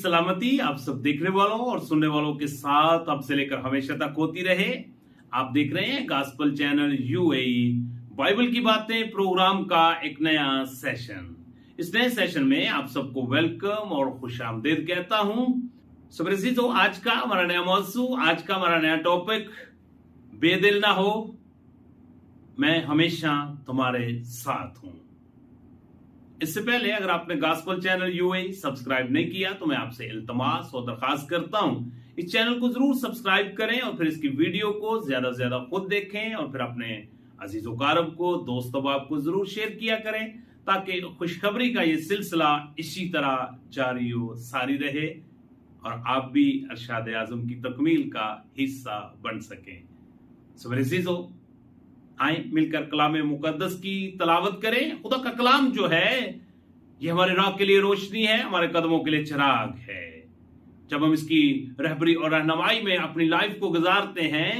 सलामती आप सब देखने वालों और सुनने वालों के साथ अब से लेकर हमेशा तक होती रहे। आप देख रहे हैं गॉस्पेल चैनल यूएई बाइबल की बातें प्रोग्राम का एक नया सेशन। इस नए सेशन में आप सबको वेलकम और खुशामदीद कहता हूं। तो आज का हमारा नया मौजू, आज का हमारा नया टॉपिक, बेदिल ना हो, मैं हमेशा तुम्हारे साथ हूं। इससे पहले अगर आपने गॉस्पेल चैनल यूएई सब्सक्राइब नहीं किया तो मैं आपसे इल्तमास और दरखास्त करता हूं, इस चैनल को जरूर सब्सक्राइब करें और फिर इसकी वीडियो को ज्यादा से ज्यादा खुद देखें और फिर अपने अजीजों कारब को, दोस्त अहबाब को जरूर शेयर किया करें ताकि खुशखबरी का ये सिलसिला इसी तरह जारी हो सारी रहे और आप भी अरशाद आजम की तकमील का हिस्सा बन सकें। अजीजों, आए मिलकर कलाम मुकद्दस की तलावत करें। खुदा का कलाम जो है ये हमारे राह के लिए रोशनी है, हमारे कदमों के लिए चिराग है। जब हम इसकी रहबरी और रहनुमाई में अपनी लाइफ को गुजारते हैं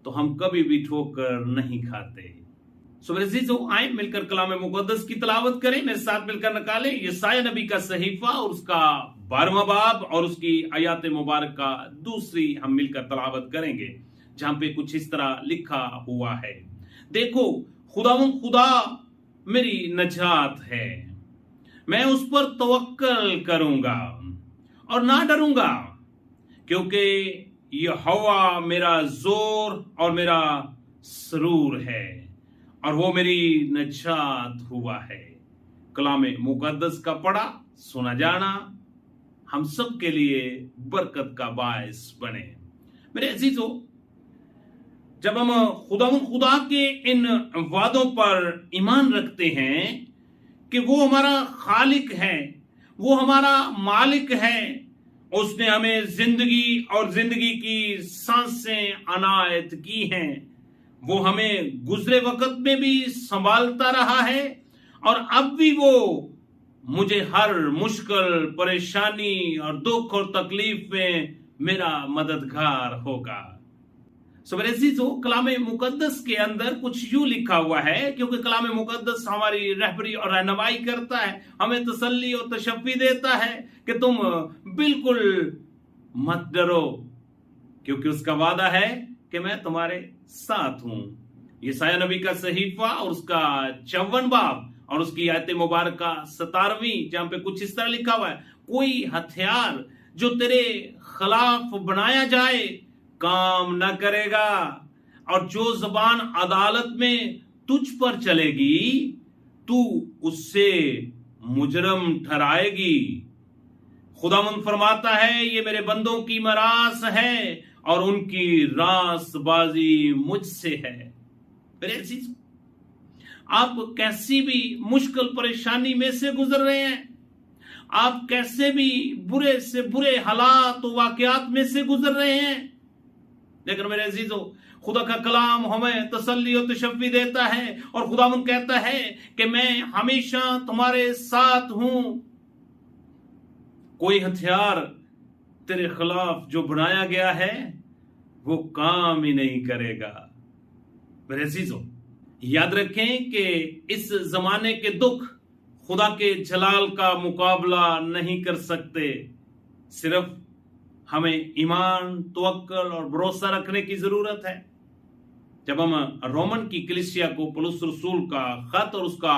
तो हम कभी भी ठोकर नहीं खाते। आए मिलकर कलाम मुकद्दस की तलावत करें। मेरे साथ मिलकर निकालें यशायाह नबी का सहीफा और उसका 12वां बाब और उसकी आयत मुबारक का दूसरी हम मिलकर तलावत करेंगे, जहां पे कुछ इस तरह लिखा हुआ है। देखो, खुदा मेरी नजात है, मैं उस पर तवक्कल करूंगा और ना डरूंगा, क्योंकि यहोवा मेरा जोर और मेरा सरूर है और वो मेरी नजात हुआ है। कलाम मुकद्दस का पढ़ा सुना जाना हम सब के लिए बरकत का बायस बने। मेरे अजीजों, जब हम खुदा के इन वादों पर ईमान रखते हैं कि वो हमारा खालिक है, वो हमारा मालिक है, उसने हमें जिंदगी और जिंदगी की सांसें अनायत की हैं, वो हमें गुजरे वक्त में भी संभालता रहा है और अब भी वो मुझे हर मुश्किल, परेशानी और दुख और तकलीफ में मेरा मददगार होगा। कलाम मुकद्दस के अंदर कुछ यूं लिखा हुआ है, क्योंकि कलाम मुकद्दस हमारी रहबरी और रहनुमाई करता है, हमें तसल्ली और तशफ़ी देता है कि तुम बिल्कुल मत डरो, क्योंकि उसका वादा है कि मैं तुम्हारे साथ हूं। यशायाह नबी का सहीफा और उसका 54 बाब और उसकी आयत मुबारक का 17वीं, जहां पे कुछ इस तरह लिखा हुआ है, कोई हथियार जो तेरे खिलाफ बनाया जाए काम न करेगा और जो जबान अदालत में तुझ पर चलेगी तू उससे मुजरम ठहराएगी। खुदावंद फरमाता है, ये मेरे बंदों की मरास है और उनकी रासबाजी मुझसे है। मेरे अजीज, आप कैसी भी मुश्किल परेशानी में से गुजर रहे हैं, आप कैसे भी बुरे से बुरे हालात और वाकयात में से गुजर रहे हैं, लेकिन मेरे अजीजों, खुदा का कलाम हमें तसल्ली और तशफ़ी देता है और खुदावंद कहता है कि मैं हमेशा तुम्हारे साथ हूं। कोई हथियार तेरे खिलाफ जो बनाया गया है वो काम ही नहीं करेगा। मेरे अजीजों, याद रखें कि इस जमाने के दुख खुदा के जलाल का मुकाबला नहीं कर सकते। सिर्फ हमें ईमान, तवक्कल और भरोसा रखने की जरूरत है। जब हम रोमन की कलीसिया को पौलुस रसूल का खत और उसका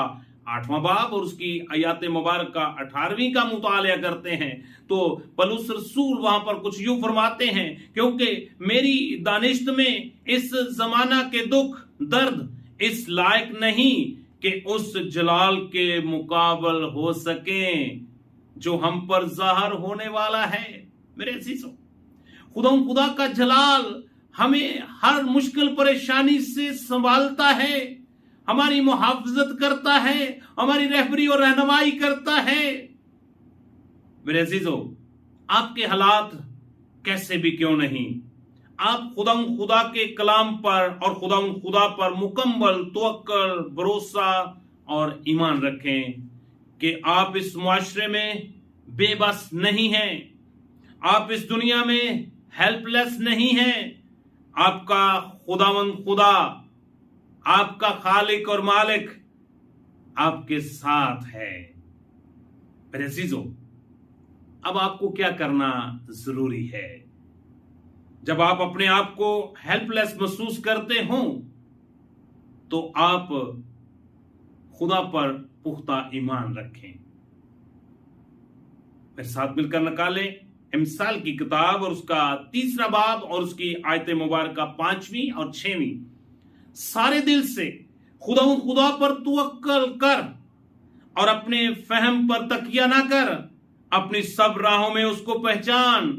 8वां बाब और उसकी आयत मुबारक का 18वीं का मुताला करते हैं तो पौलुस रसूल वहां पर कुछ यूं फरमाते हैं, क्योंकि मेरी दानिश्त में इस जमाना के दुख दर्द इस लायक नहीं कि उस जलाल के मुकाबल हो सके जो हम पर जाहिर होने वाला है। मेरे अजीजों, खुदा का जलाल हमें हर मुश्किल परेशानी से संभालता है, हमारी मुहाफजत करता है, हमारी रहबरी और रहनुमाई करता है। मेरे अजीजों, आपके हालात कैसे भी क्यों नहीं, आप खुदा के कलाम पर और खुदा पर मुकम्मल तवक्कल, भरोसा और ईमान रखें कि आप इस मुआशरे में बेबस नहीं हैं, आप इस दुनिया में हेल्पलेस नहीं हैं। आपका खुदा, आपका खालिक और मालिक आपके साथ है। मेरे अजीजों, अब आपको क्या करना जरूरी है? जब आप अपने आप को हेल्पलेस महसूस करते हो तो आप खुदा पर पुख्ता ईमान रखें। मेरे साथ मिलकर निकालें इमसाल की किताब और उसका 3 बाब और उसकी आयत मुबारक 5वीं और 6वीं। सारे दिल से खुदा पर तवक्कल कर और अपने फहम पर तकिया ना कर, अपनी सब राहों में उसको पहचान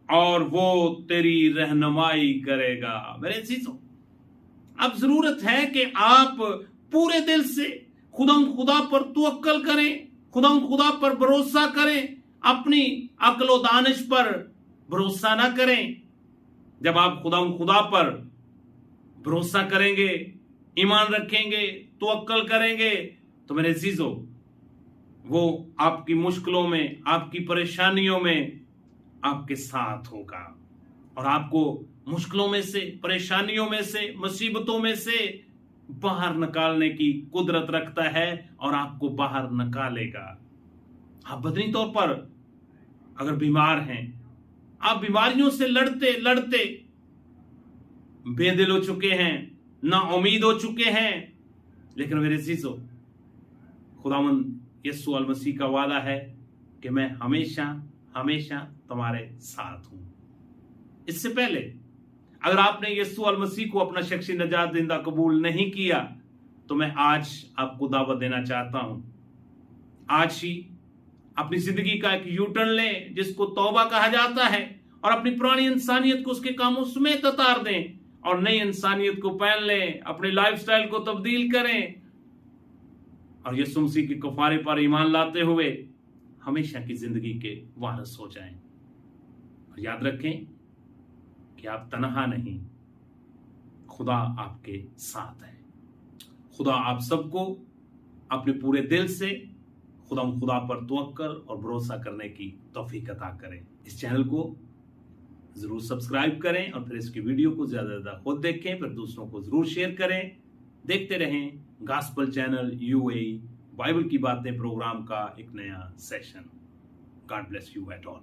और वो तेरी रहनुमाई करेगा। मेरे चीजों, अब जरूरत है कि आप पूरे दिल से खुदा पर तवक्कल करें, खुदा पर भरोसा करें, अपनी अक्ल व दानिश पर भरोसा ना करें। जब आप खुदा पर भरोसा करेंगे, ईमान रखेंगे, तवक्कल करेंगे, तो मेरे अजीजों, वो आपकी मुश्किलों में, आपकी परेशानियों में आपके साथ होगा और आपको मुश्किलों में से, परेशानियों में से, मुसीबतों में से बाहर निकालने की कुदरत रखता है और आपको बाहर निकालेगा। आप बदनी तौर पर अगर बीमार हैं, आप बीमारियों से लड़ते लड़ते बेदिल हो चुके हैं, ना उम्मीद हो चुके हैं, लेकिन मेरे अजीजों, खुदावंद यीशु अल मसीह का वादा है कि मैं हमेशा हमेशा तुम्हारे साथ हूं। इससे पहले अगर आपने यीशु अल मसीह को अपना शख्सी नजात देंदा कबूल नहीं किया तो मैं आज आपको दावत देना चाहता हूं, आज ही अपनी जिंदगी का एक यूटर्न लें जिसको तौबा कहा जाता है और अपनी पुरानी इंसानियत को उसके कामों समेत उतार दें और नई इंसानियत को पहन लें, अपने लाइफस्टाइल को तब्दील करें और यीशु मसीह के कफारे पर ईमान लाते हुए हमेशा की जिंदगी के वारिस हो जाएं। और याद रखें कि आप तन्हा नहीं, खुदा आपके साथ है। खुदा आप सबको अपने पूरे दिल से खुदा पर तवक्कल और भरोसा करने की तौफीक अता करें। इस चैनल को जरूर सब्सक्राइब करें और फिर इसकी वीडियो को ज्यादा से ज्यादा खुद देखें, फिर दूसरों को जरूर शेयर करें। देखते रहें गॉस्पेल चैनल यूएई बाइबल की बातें प्रोग्राम का एक नया session. God bless you at all.